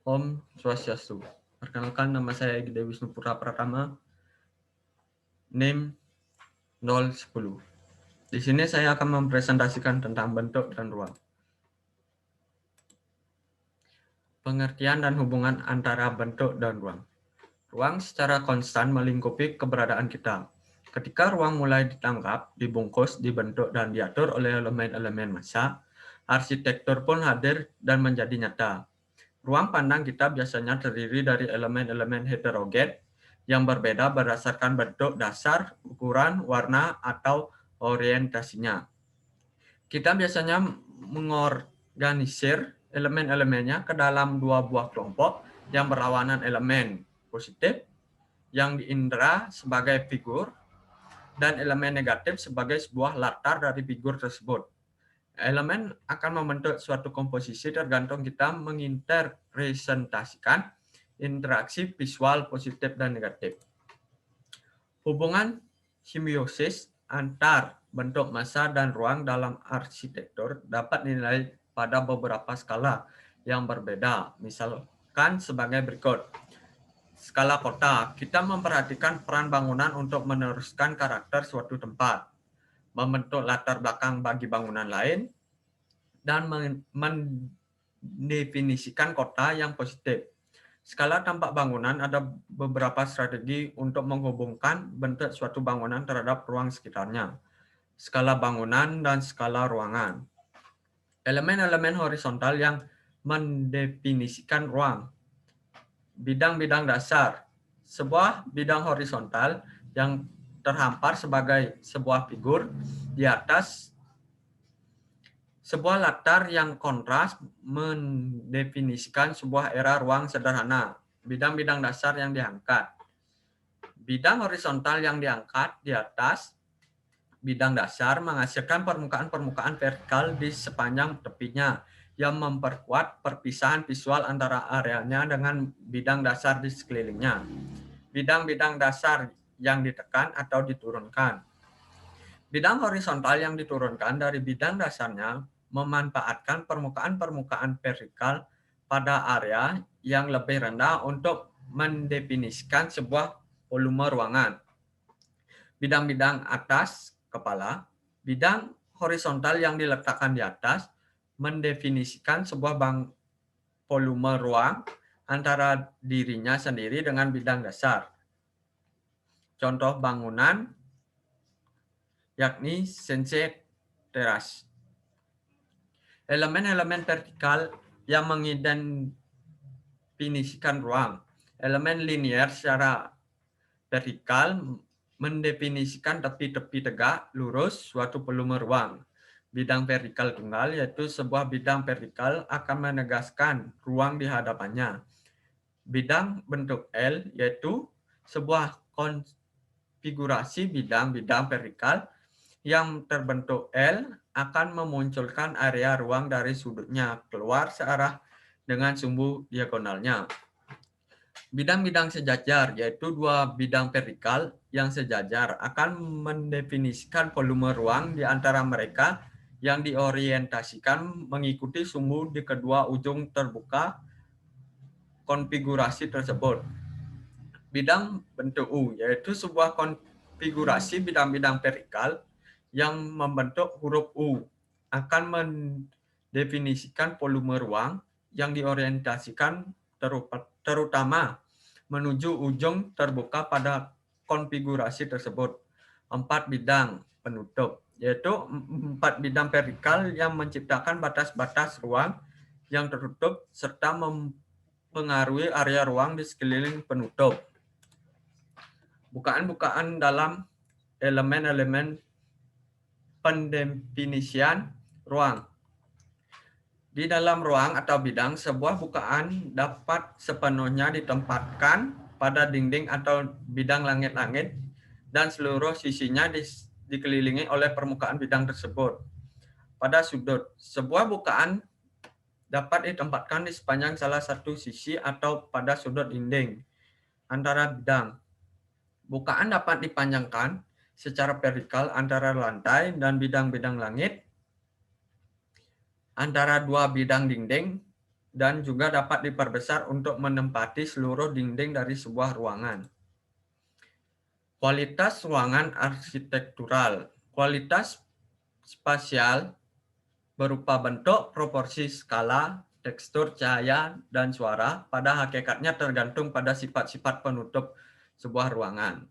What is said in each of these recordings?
Om Swastiastu. Perkenalkan, nama saya Gede Wisnu Putra Pratama, NIM 010. Di sini saya akan mempresentasikan tentang bentuk dan ruang. Pengertian dan hubungan antara bentuk dan ruang. Ruang secara konstan melingkupi keberadaan kita. Ketika ruang mulai ditangkap, dibungkus, dibentuk, dan diatur oleh elemen-elemen massa, arsitektur pun hadir dan menjadi nyata. Ruang pandang kita biasanya terdiri dari elemen-elemen heterogen yang berbeda berdasarkan bentuk dasar, ukuran, warna, atau orientasinya. Kita biasanya mengorganisir elemen-elemennya ke dalam dua buah kelompok yang berlawanan elemen positif yang diindra sebagai figur dan elemen negatif sebagai sebuah latar dari figur tersebut. Elemen akan membentuk suatu komposisi tergantung kita menginterpresentasikan interaksi visual positif dan negatif. Hubungan simbiosis antar bentuk massa dan ruang dalam arsitektur dapat dinilai pada beberapa skala yang berbeda. Misalkan sebagai berikut. Skala kota, kita memperhatikan peran bangunan untuk meneruskan karakter suatu tempat, membentuk latar belakang bagi bangunan lain, dan mendefinisikan kota yang positif. Skala tampak bangunan ada beberapa strategi untuk menghubungkan bentuk suatu bangunan terhadap ruang sekitarnya. Skala bangunan dan skala ruangan. Elemen-elemen horizontal yang mendefinisikan ruang. Bidang-bidang dasar. Sebuah bidang horizontal yang terhampar sebagai sebuah figur di atas sebuah latar yang kontras mendefinisikan sebuah era ruang sederhana. Bidang-bidang dasar yang diangkat. Bidang horizontal yang diangkat di atas bidang dasar menghasilkan permukaan-permukaan vertikal di sepanjang tepinya yang memperkuat perpisahan visual antara areanya dengan bidang dasar di sekelilingnya. Bidang-bidang dasar yang ditekan atau diturunkan. Bidang horizontal yang diturunkan dari bidang dasarnya memanfaatkan permukaan-permukaan vertikal pada area yang lebih rendah untuk mendefinisikan sebuah volume ruangan. Bidang-bidang atas kepala, bidang horizontal yang diletakkan di atas mendefinisikan sebuah volume ruang antara dirinya sendiri dengan bidang dasar. Contoh bangunan yakni sensei teras. Elemen-elemen vertikal yang mendefinisikan ruang. Elemen linier secara vertikal mendefinisikan tepi-tepi tegak, lurus, suatu volume ruang. Bidang vertikal tunggal yaitu sebuah bidang vertikal akan menegaskan ruang di hadapannya. Bidang bentuk L yaitu sebuah konfigurasi bidang-bidang vertikal yang terbentuk L akan memunculkan area ruang dari sudutnya keluar searah dengan sumbu diagonalnya. Bidang-bidang sejajar, yaitu dua bidang vertikal yang sejajar, akan mendefinisikan volume ruang di antara mereka yang diorientasikan mengikuti sumbu di kedua ujung terbuka konfigurasi tersebut. Bidang bentuk U, yaitu sebuah konfigurasi bidang-bidang vertikal yang membentuk huruf U, akan mendefinisikan volume ruang yang diorientasikan terutama menuju ujung terbuka pada konfigurasi tersebut. 4 bidang penutup, yaitu 4 bidang vertikal yang menciptakan batas-batas ruang yang tertutup serta mempengaruhi area ruang di sekeliling penutup. Bukaan-bukaan dalam elemen-elemen pendefinisian ruang. Di dalam ruang atau bidang, sebuah bukaan dapat sepenuhnya ditempatkan pada dinding atau bidang langit-langit dan seluruh sisinya dikelilingi oleh permukaan bidang tersebut. Pada sudut, sebuah bukaan dapat ditempatkan di sepanjang salah satu sisi atau pada sudut dinding antara bidang. Bukaan dapat dipanjangkan secara vertikal antara lantai dan bidang-bidang langit, antara dua bidang dinding, dan juga dapat diperbesar untuk menempati seluruh dinding dari sebuah ruangan. Kualitas ruangan arsitektural. Kualitas spasial berupa bentuk, proporsi, skala, tekstur, cahaya, dan suara pada hakikatnya tergantung pada sifat-sifat penutup sebuah ruangan.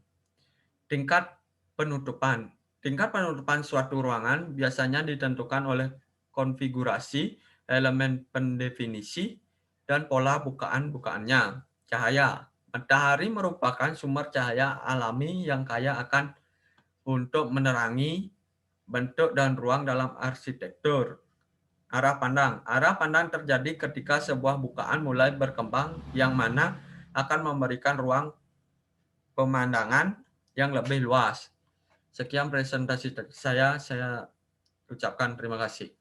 Tingkat penutupan. Tingkat penutupan suatu ruangan biasanya ditentukan oleh konfigurasi, elemen pendefinisi, dan pola bukaan-bukaannya. Cahaya. Matahari merupakan sumber cahaya alami yang kaya akan untuk menerangi bentuk dan ruang dalam arsitektur. Arah pandang. Arah pandang terjadi ketika sebuah bukaan mulai berkembang yang mana akan memberikan ruang pemandangan yang lebih luas. Sekian presentasi saya ucapkan terima kasih.